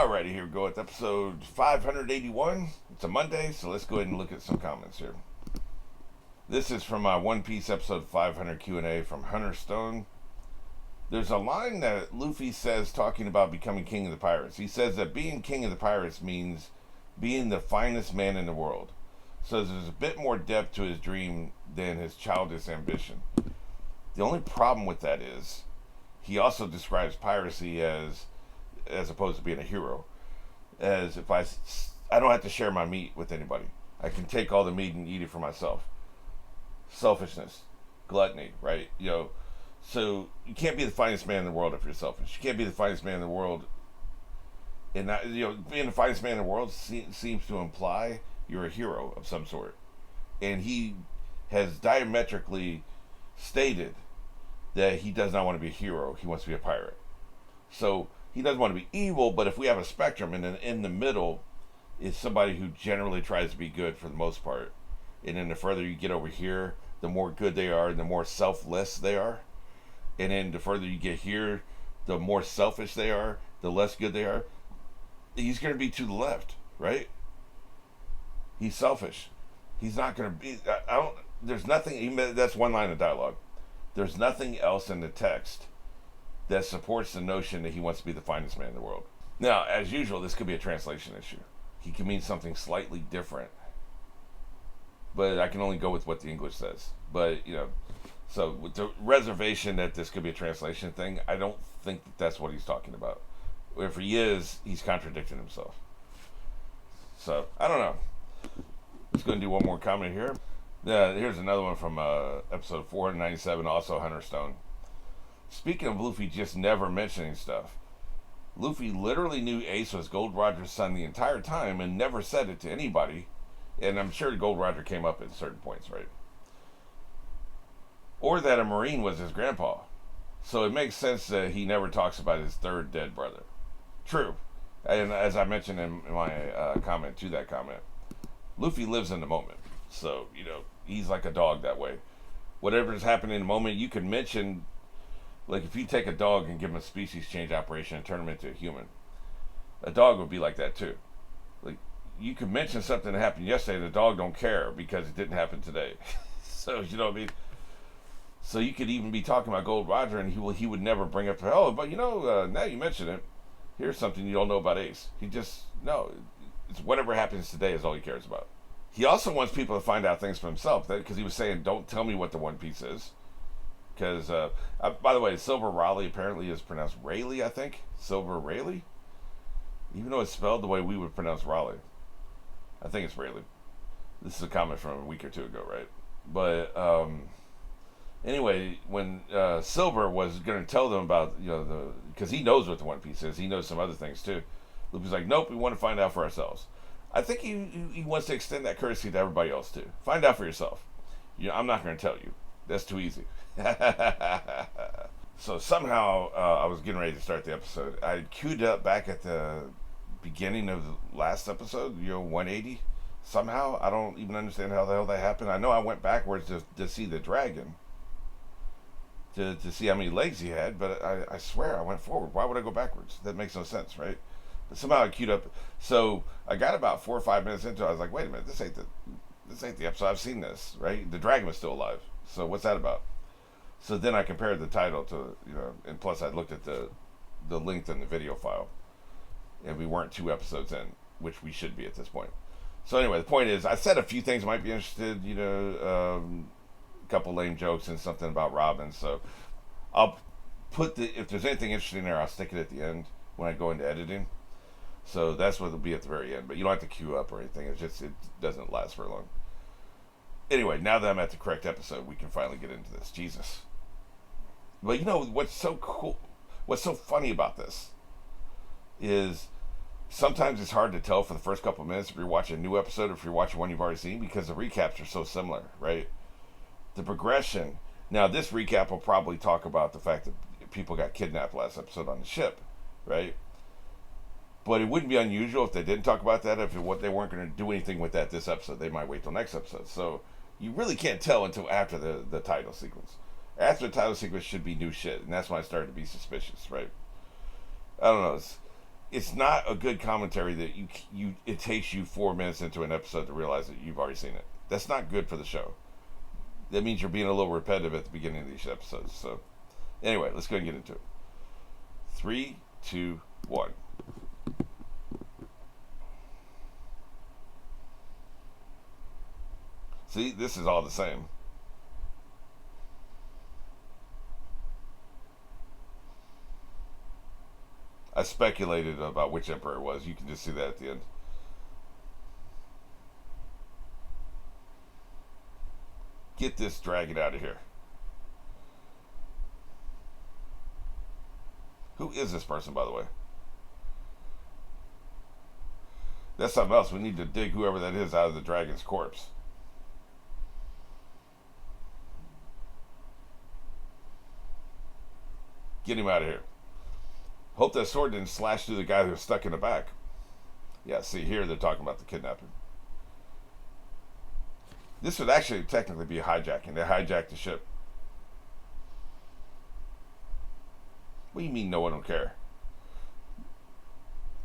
Alrighty, here we go. It's episode 581. It's a Monday, so let's go ahead and look at some comments here. This is from my One Piece episode 500 Q&A from Hunter Stone. There's a line that Luffy says talking about becoming king of the pirates. He says that being king of the pirates means being the finest man in the world. So there's a bit more depth to his dream than his childish ambition. The only problem with that is he also describes piracy as opposed to being a hero, as if I don't have to share my meat with anybody. I can take all the meat and eat it for myself. Selfishness, gluttony, right? So you can't be the finest man in the world if you're selfish. You can't be the finest man in the world, and not, being the finest man in the world seems to imply you're a hero of some sort. And he has diametrically stated that he does not want to be a hero. He wants to be a pirate. So he doesn't want to be evil, but if we have a spectrum, and then in the middle is somebody who generally tries to be good for the most part, and then the further you get over here, the more good they are, and the more selfless they are, and then the further you get here, the more selfish they are, the less good they are. He's going to be to the left, right? He's selfish. He's not going to be. I don't. There's nothing. That's one line of dialogue. There's nothing else in the text that supports the notion that he wants to be the finest man in the world. Now, as usual, this could be a translation issue. He can mean something slightly different, but I can only go with what the English says. But, so with the reservation that this could be a translation thing, I don't think that's what he's talking about. If he is, he's contradicting himself. So, I don't know. Let's go and do one more comment here. Here's another one from episode 497, also Hunter Stone. Speaking of Luffy just never mentioning stuff, Luffy literally knew Ace was Gold Roger's son the entire time and never said it to anybody. And I'm sure Gold Roger came up at certain points, right? Or that a Marine was his grandpa. So it makes sense that he never talks about his third dead brother. True. And as I mentioned in my comment to that comment, Luffy lives in the moment. So, he's like a dog that way. Whatever's happening in the moment, you can mention. Like, if you take a dog and give him a species change operation and turn him into a human, a dog would be like that too. Like, you could mention something that happened yesterday, the dog don't care because it didn't happen today. So, you know what I mean? So you could even be talking about Gold Roger and he would never bring up, but now you mention it, here's something you don't know about Ace. No, it's whatever happens today is all he cares about. He also wants people to find out things for himself, because he was saying, don't tell me what the One Piece is. Because, by the way, Silver Raleigh apparently is pronounced Rayleigh, I think. Silver Rayleigh? Even though it's spelled the way we would pronounce Raleigh. I think it's Rayleigh. This is a comment from a week or two ago, right? But, anyway, when Silver was going to tell them about, because he knows what the One Piece is. He knows some other things, too. Luffy's like, nope, we want to find out for ourselves. I think he wants to extend that courtesy to everybody else, too. Find out for yourself. I'm not going to tell you. That's too easy. So somehow I was getting ready to start the episode. I queued up back at the beginning of the last episode, 180. Somehow I don't even understand how the hell that happened. I know I went backwards to see the dragon, to see how many legs he had, but I swear I went forward. Why would I go backwards? That makes no sense, right? But somehow I queued up. So I got about 4 or 5 minutes into it. I was like, wait a minute, this ain't the episode. I've seen this, right? The dragon was still alive. So what's that about? So then I compared the title to, and plus I looked at the length in the video file, and we weren't 2 episodes in, which we should be at this point. So anyway, the point is, I said a few things might be interested, a couple lame jokes and something about Robin. So I'll put if there's anything interesting there, I'll stick it at the end when I go into editing. So that's what it'll be at the very end. But you don't have to queue up or anything. It doesn't last very long. Anyway, now that I'm at the correct episode, we can finally get into this. Jesus. But what's so cool, what's so funny about this is sometimes it's hard to tell for the first couple of minutes if you're watching a new episode or if you're watching one you've already seen, because the recaps are so similar, right? The progression. Now, this recap will probably talk about the fact that people got kidnapped last episode on the ship, right? But it wouldn't be unusual if they didn't talk about that, if they weren't going to do anything with that this episode. They might wait till next episode. So you really can't tell until after the title sequence. After the title sequence should be new shit, and that's when I started to be suspicious, right? I don't know. It's not a good commentary that it takes you 4 minutes into an episode to realize that you've already seen it. That's not good for the show. That means you're being a little repetitive at the beginning of these episodes. So anyway, let's go and get into it. 3, 2, 1. See, this is all the same. I speculated about which emperor it was. You can just see that at the end. Get this dragon out of here. Who is this person, by the way? That's something else. We need to dig whoever that is out of the dragon's corpse. Get him out of here. Hope that sword didn't slash through the guy who was stuck in the back. Yeah, see, here they're talking about the kidnapping. This would actually technically be hijacking. They hijacked the ship. What do you mean no one will care?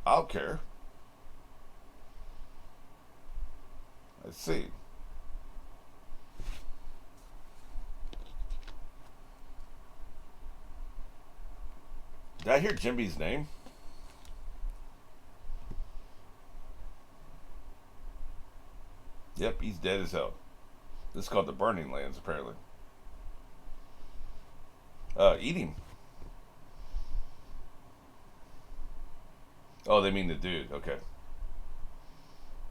I'll care. Let's see. Did I hear Jimby's name? Yep, he's dead as hell. This is called the Burning Lands, apparently. Eat him. Oh, they mean the dude. Okay.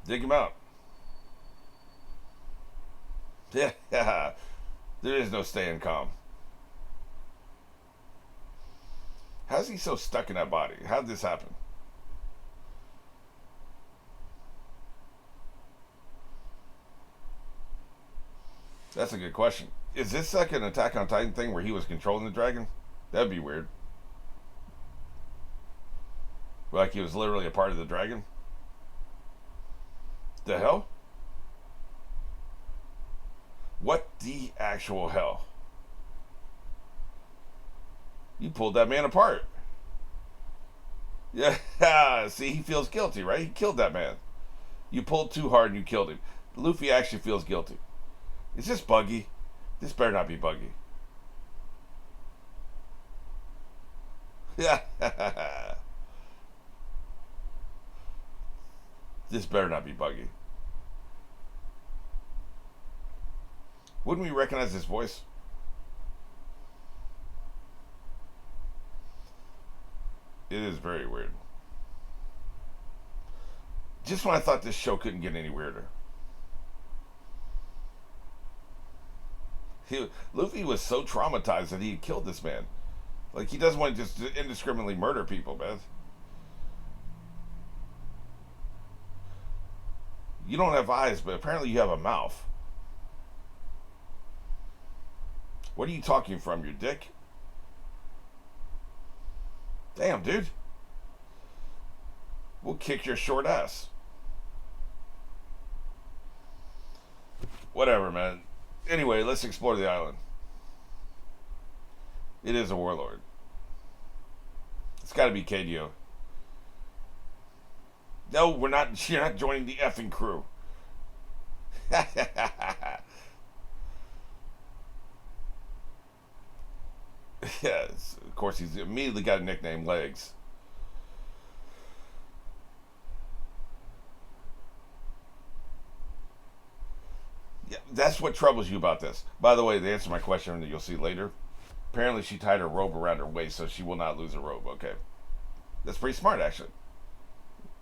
Dig him out. Yeah, there is no staying calm. How's he so stuck in that body? How did this happen? That's a good question. Is this like an Attack on Titan thing where he was controlling the dragon? That'd be weird. Like he was literally a part of the dragon? The hell? What the actual hell? You pulled that man apart. Yeah, see, he feels guilty, right? He killed that man. You pulled too hard and you killed him. Luffy actually feels guilty. Is this Buggy? This better not be Buggy. Yeah. This better not be Buggy. Wouldn't we recognize this voice? It is very weird. Just when I thought this show couldn't get any weirder. Luffy was so traumatized that he had killed this man. Like, he doesn't want to just indiscriminately murder people, man. You don't have eyes, but apparently you have a mouth. What are you talking from, your dick? Damn, dude. We'll kick your short ass. Whatever, man. Anyway, let's explore the island. It is a warlord. It's got to be KDO. No, we're not. You're not joining the effing crew. Yes, of course, he's immediately got a nickname, Legs. Yeah, that's what troubles you about this. By the way, the answer to my question that you'll see later. Apparently, she tied her robe around her waist so she will not lose her robe. Okay, that's pretty smart, actually.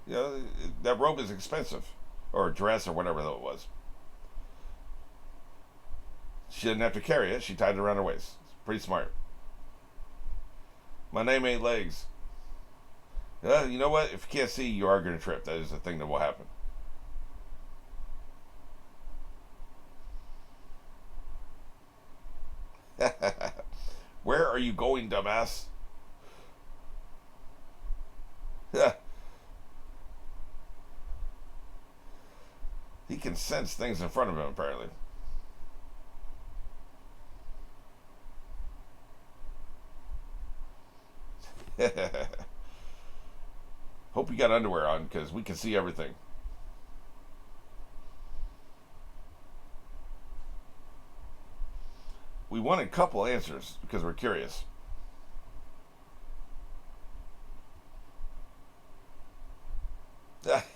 You know, that robe is expensive, or a dress, or whatever it was. She didn't have to carry it. She tied it around her waist. It's pretty smart. My name ain't Legs. You know what? If you can't see, you are going to trip. That is a thing that will happen. Where are you going, dumbass? He can sense things in front of him, apparently. Hope you got underwear on because we can see everything. We wanted a couple answers because we're curious.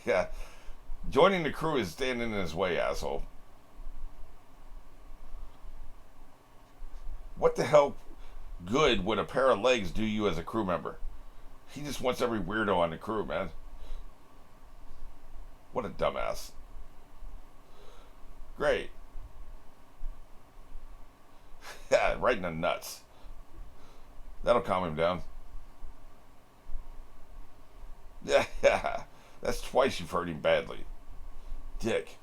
Yeah. Joining the crew is standing in his way, asshole. What the hell good would a pair of legs do you as a crew member? He just wants every weirdo on the crew, man. What a dumbass. Great. Yeah, right in the nuts. That'll calm him down. Yeah, yeah. That's twice you've hurt him badly. Dick.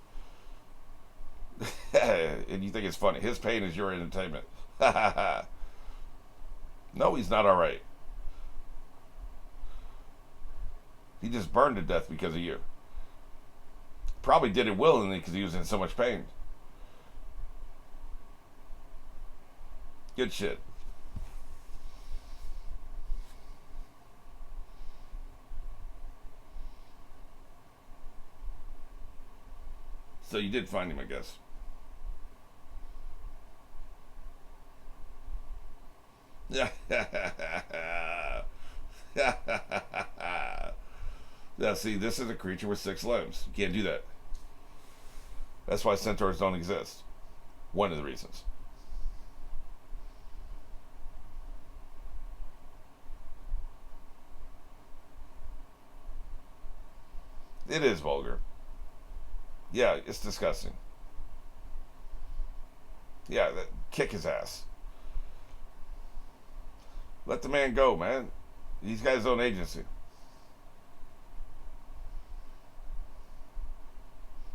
And you think it's funny. His pain is your entertainment. No, he's not alright. He just burned to death because of you. Probably did it willingly because he was in so much pain. Good shit. So you did find him, I guess. Yeah. Now, see, this is a creature with 6 limbs. You can't do that. That's why centaurs don't exist. One of the reasons. It is vulgar. Yeah, it's disgusting. Yeah, kick his ass. Let the man go, man. He's got his own agency.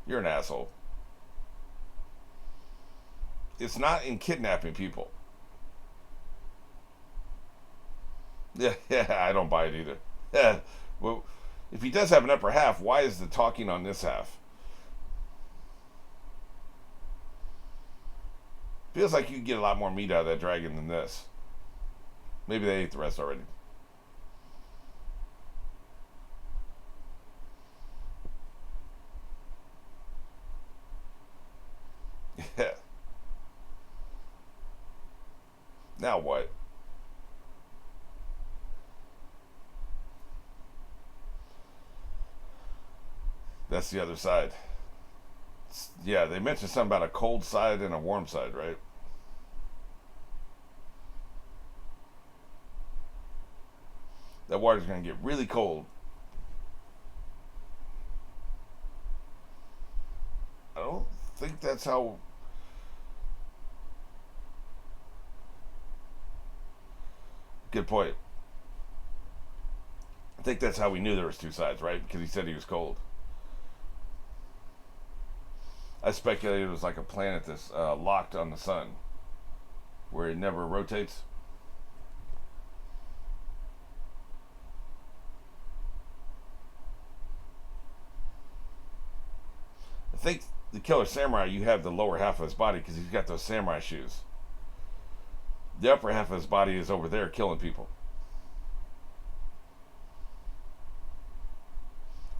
You're an asshole. It's not in kidnapping people. Yeah, yeah, I don't buy it either. Yeah, well, if he does have an upper half, why is the talking on this half? Feels like you can get a lot more meat out of that dragon than this. Maybe they ate the rest already. Yeah. Now what? That's the other side. Yeah, they mentioned something about a cold side and a warm side, right? That water's going to get really cold. I don't think that's how. Good point. I think that's how we knew there was 2 sides, right? Because he said he was cold. I speculated it was like a planet that's locked on the sun, where it never rotates. I think the Killer Samurai, you have the lower half of his body because he's got those samurai shoes. The upper half of his body is over there killing people.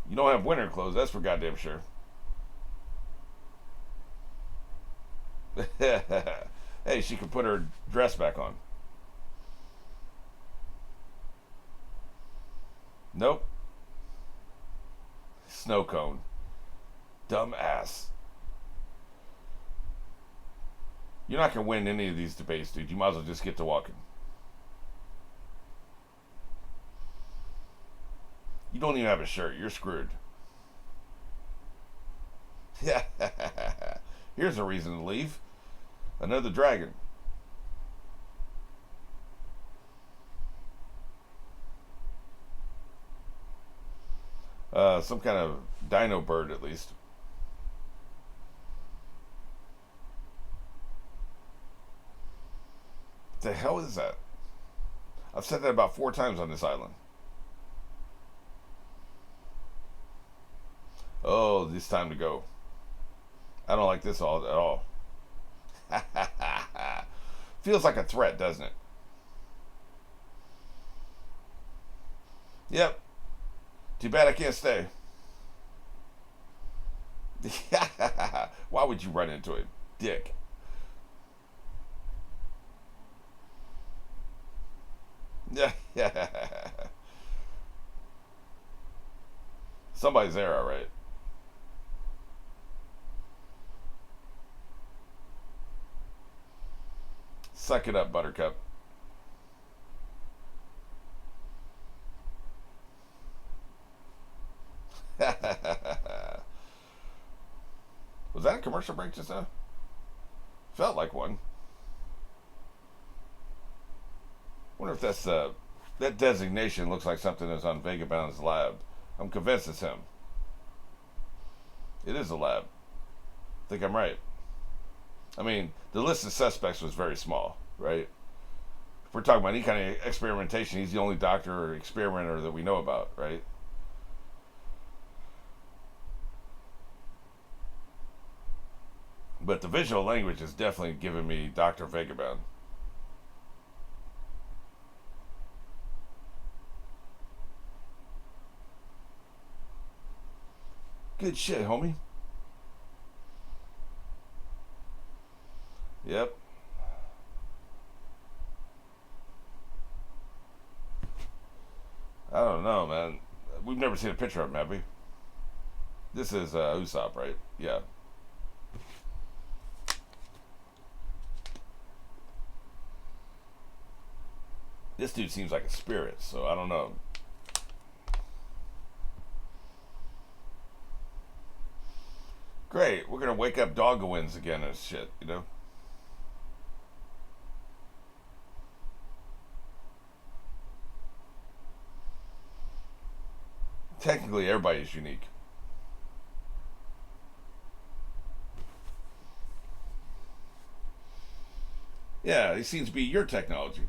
You don't have winter clothes, that's for goddamn sure. Hey, she can put her dress back on. Nope. Snow cone. Dumb ass. You're not going to win any of these debates, dude. You might as well just get to walking. You don't even have a shirt. You're screwed. Yeah. Here's a reason to leave. Another dragon. Some kind of dino bird, at least. What the hell is that? I've said that about 4 times on this island. Oh, it's time to go. I don't like this at all. Feels like a threat, doesn't it? Too bad I can't stay. Why would you run into him? Dick. Yeah. Somebody's there, all right. Suck it up, Buttercup. Was that a commercial break just now? Felt like one. Wonder if that's that designation looks like something that's on Vagabond's lab. I'm convinced it's him. It is a lab. I think I'm right. I mean, the list of suspects was very small, right? If we're talking about any kind of experimentation, he's the only doctor or experimenter that we know about, right? But the visual language is definitely giving me Dr. Vagabond. Good shit, homie. Yep. I don't know, man. We've never seen a picture of him, have we? This is Usopp, right? Yeah. This dude seems like a spirit, so I don't know. Great, we're gonna wake up Dogowins again and shit, you know? Technically, everybody's unique. Yeah, he seems to be your technology.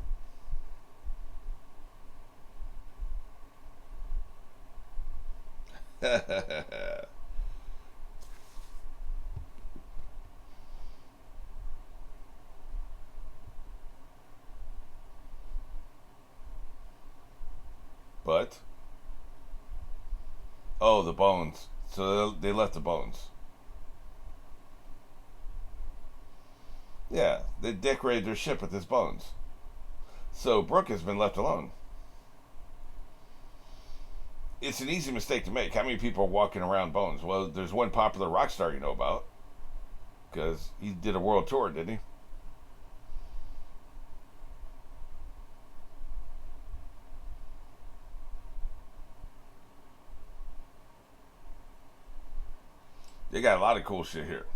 But oh, the bones. So they left the bones. Yeah, they decorated their ship with his bones. So Brooke has been left alone. It's an easy mistake to make. How many people are walking around bones? Well, there's one popular rock star you know about because he did a world tour, didn't he? They got a lot of cool shit here.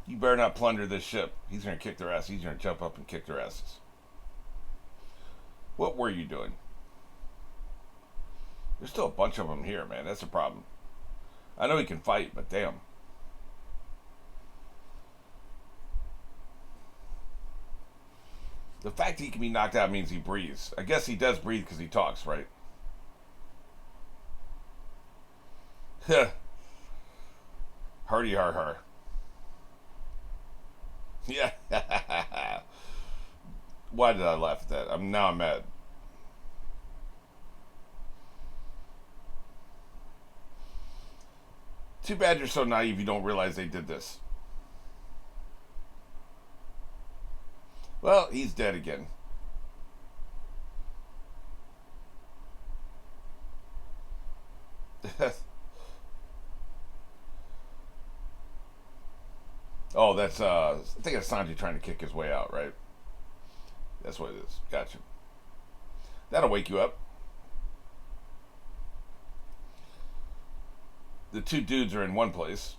You better not plunder this ship. He's gonna kick their ass. He's gonna jump up and kick their asses. What were you doing? There's still a bunch of them here, man. That's a problem. I know he can fight, but damn. The fact that he can be knocked out means he breathes. I guess he does breathe because he talks, right? Hardy har har. Yeah. Why did I laugh at that? I'm mad. Too bad you're so naive you don't realize they did this. Well, he's dead again. Oh, that's I think it's Sanji trying to kick his way out, right? That's what it is. Gotcha. That'll wake you up. The two dudes are in one place.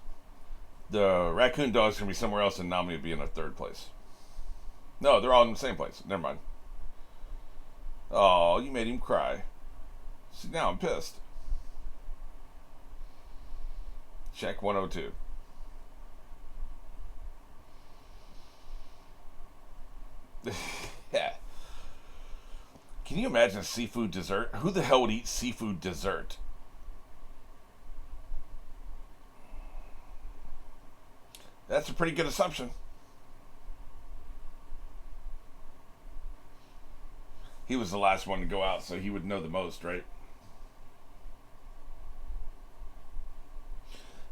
The raccoon dog's gonna be somewhere else, and Nami will be in a third place. No, they're all in the same place. Never mind. Oh, you made him cry. See, now I'm pissed. Check 102. Yeah. Can you imagine a seafood dessert? Who the hell would eat seafood dessert? That's a pretty good assumption. He was the last one to go out, so he would know the most, right?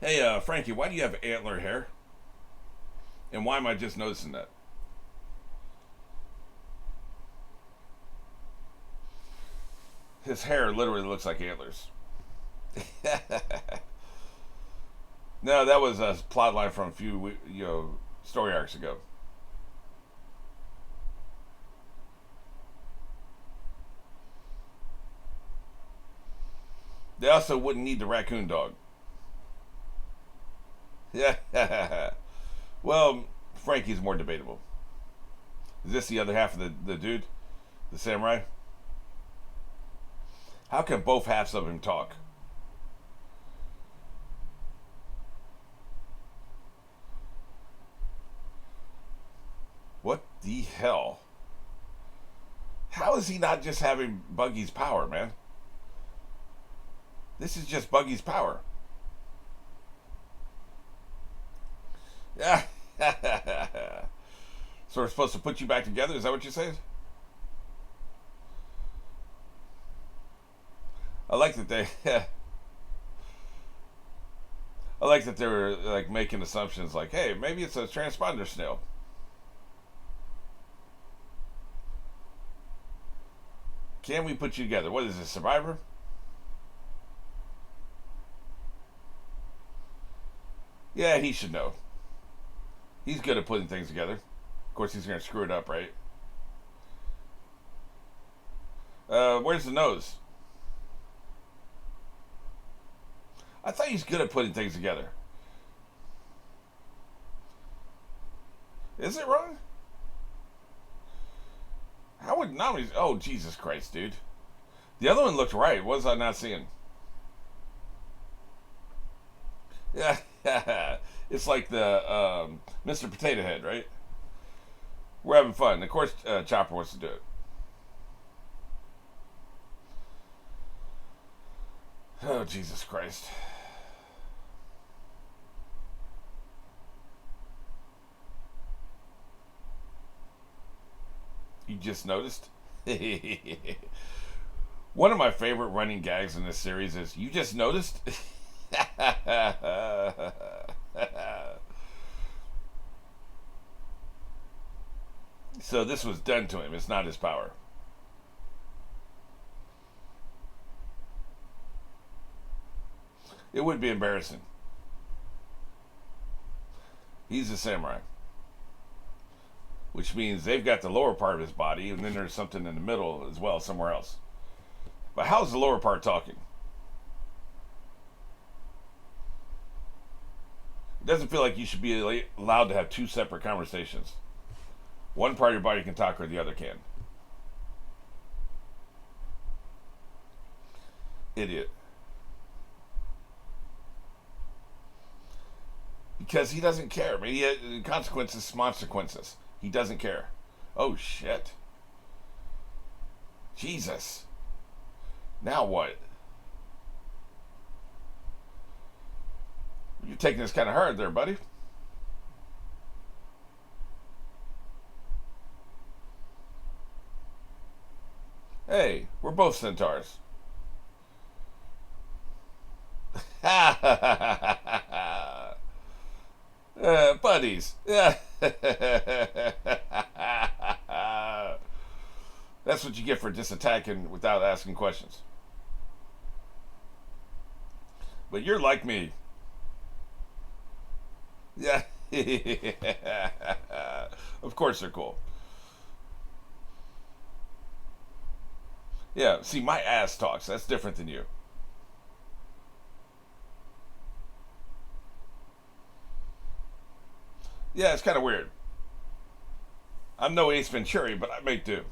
Hey, Frankie, why do you have antler hair? And why am I just noticing that? His hair literally looks like antlers. No, that was a plot line from a few, story arcs ago. They also wouldn't need the raccoon dog. Yeah. Well, Frankie's more debatable. Is this the other half of the dude? The samurai? How can both halves of him talk? What the hell? How is he not just having Buggy's power, man? This is just Buggy's power. Yeah. So we're supposed to put you back together? Is that what you said? I like that they. I like that they were like making assumptions, like, "Hey, maybe it's a transponder snail." Can we put you together? What is this, Survivor? Yeah, he should know. He's good at putting things together. Of course, he's going to screw it up, right? Where's the nose? I thought he's good at putting things together. Is it wrong? How would not? Oh, Jesus Christ, dude. The other one looked right. What was I not seeing? Yeah, it's like the Mr. Potato Head, right? We're having fun. Of course, Chopper wants to do it. Oh, Jesus Christ. You just noticed? One of my favorite running gags in this series is, you just noticed? So this was done to him. It's not his power. It would be embarrassing. He's a samurai, which means they've got the lower part of his body, and then there's something in the middle as well, somewhere else. But how's the lower part talking? It doesn't feel like you should be allowed to have two separate conversations. One part of your body can talk, or the other can. Idiot. Because he doesn't care. I mean, consequences, consequences. He doesn't care. Oh, shit. Jesus. Now what? You're taking this kind of hard there, buddy. Hey, we're both centaurs. Buddies. That's what you get for just attacking without asking questions. But you're like me. Yeah. Of course they're cool. Yeah, see, my ass talks. That's different than you. Yeah, it's kind of weird. I'm no Ace Ventura, but I make do.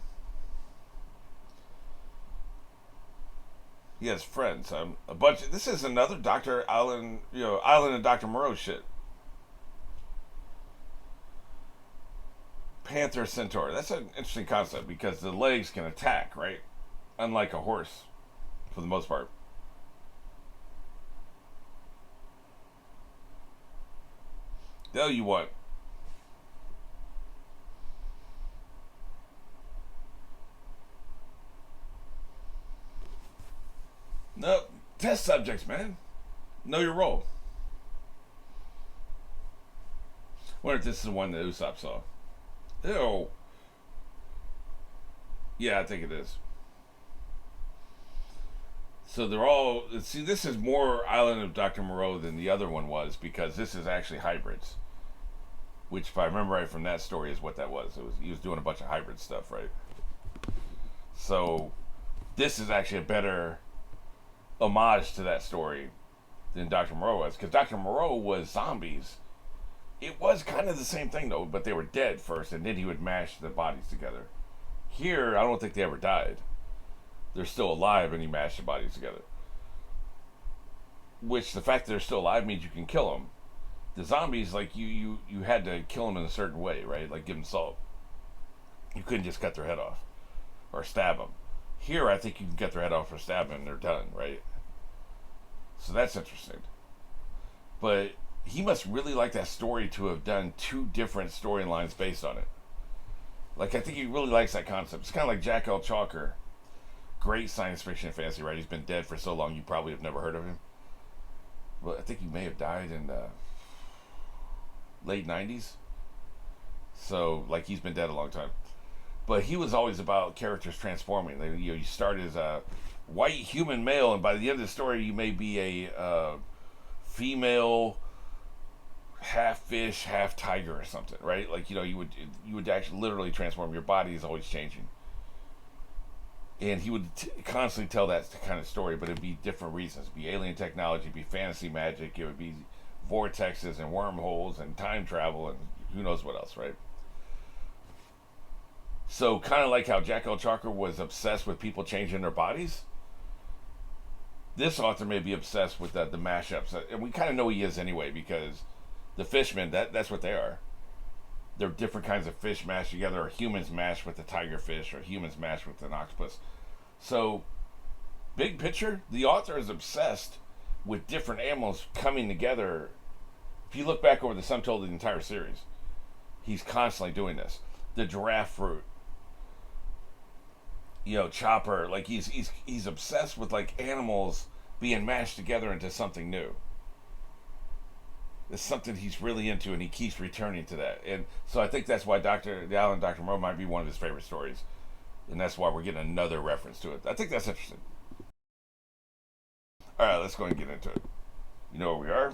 He has friends. A bunch. This is another Doctor Island, Island and Doctor Moreau shit. Panther Centaur. That's an interesting concept because the legs can attack, right? Unlike a horse, for the most part. Tell you what. No, test subjects, man. Know your role. wonder if this is the one that Usopp saw. Ew. Yeah, I think it is. So they're all, see, this is more Island of Dr. Moreau than the other one was, because this is actually hybrids. Which, if I remember right from that story, is what that was. He was doing a bunch of hybrid stuff, right? So this is actually a better homage to that story than Dr. Moreau was, because Dr. Moreau was zombies. It was kind of the same thing though, but they were dead first, and then he would mash the bodies together. Here, I don't think they ever died. They're still alive, and he mashed the bodies together. Which, the fact that they're still alive means you can kill them. The zombies, like, you had to kill them in a certain way, right? Like, give them salt. You couldn't just cut their head off or stab them. Here, I think you can cut their head off or stab them, and they're done, right? So that's interesting. But he must really like that story to have done two different storylines based on it. Like, I think he really likes that concept. It's kind of like Jack L. Chalker. Great science fiction and fantasy, right? He's been dead for so long you probably have never heard of him. Well, I think he may have died in the late 90s. So, like, he's been dead a long time. But he was always about characters transforming. You start as a white human male, and by the end of the story, you may be a female half fish, half tiger or something, right? Like, you would actually literally transform. Your body is always changing. And he would constantly tell that kind of story, but it'd be different reasons. It'd be alien technology, it'd be fantasy magic, it would be vortexes and wormholes and time travel and who knows what else, right? So kind of like how Jack L. Chalker was obsessed with people changing their bodies, this author may be obsessed with the mashups. And we kind of know he is anyway, because the fishmen, that's what they are. They're different kinds of fish mashed together, or humans mashed with the tiger fish, or humans mashed with an octopus. So, big picture, the author is obsessed with different animals coming together. If you look back over the sum total of the entire series, he's constantly doing this. The giraffe fruit, Chopper, like he's obsessed with like animals being mashed together into something new. It's something he's really into, and he keeps returning to that. And so I think that's why the Island Dr. Moreau might be one of his favorite stories. And that's why we're getting another reference to it. I think that's interesting. Alright, let's go and get into it. You know where we are,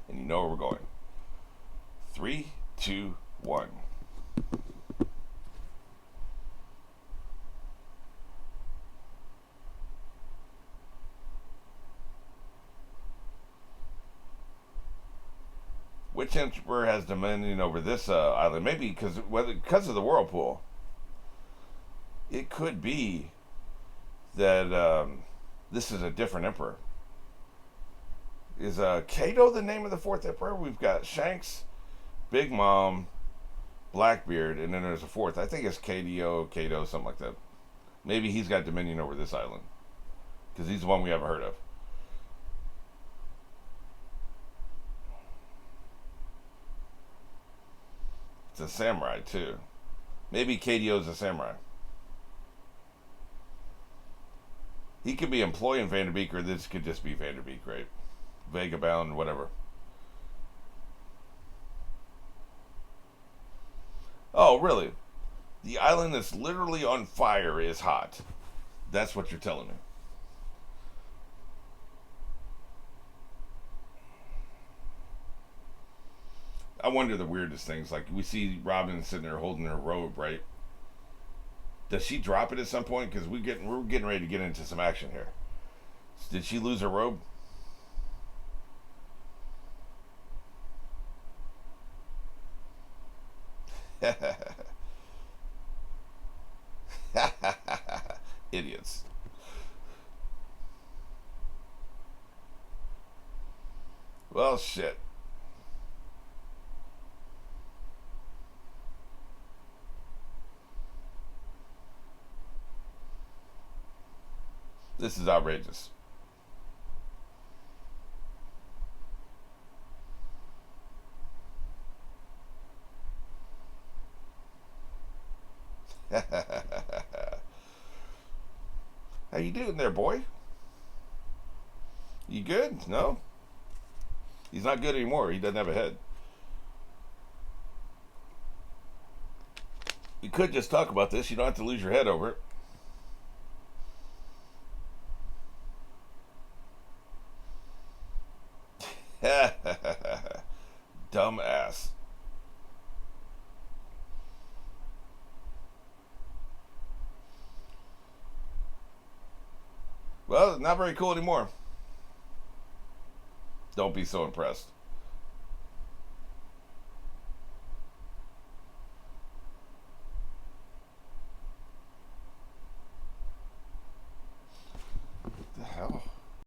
and you know where we're going. 3, 2, 1. Which emperor has dominion over this island? Maybe because of the whirlpool. It could be that this is a different emperor. Is Kato the name of the fourth emperor? We've got Shanks, Big Mom, Blackbeard, and then there's a fourth. I think it's Kato, something like that. Maybe he's got dominion over this island, because he's the one we haven't heard of. It's a samurai too. Maybe Kadio's a samurai. He could be employing Vanderbeek, or this could just be Vanderbeek, right? Vagabond, whatever. Oh, really? The island that's literally on fire is hot. That's what you're telling me. I wonder the weirdest things. Like, we see Robin sitting there holding her robe, right? Does she drop it at some point? Because we're getting ready to get into some action here. Did she lose her robe? Idiots. Well, shit. This is outrageous. How you doing there, boy? You good? No? He's not good anymore. He doesn't have a head. You could just talk about this. You don't have to lose your head over it. Dumbass. Well, not very cool anymore. Don't be so impressed.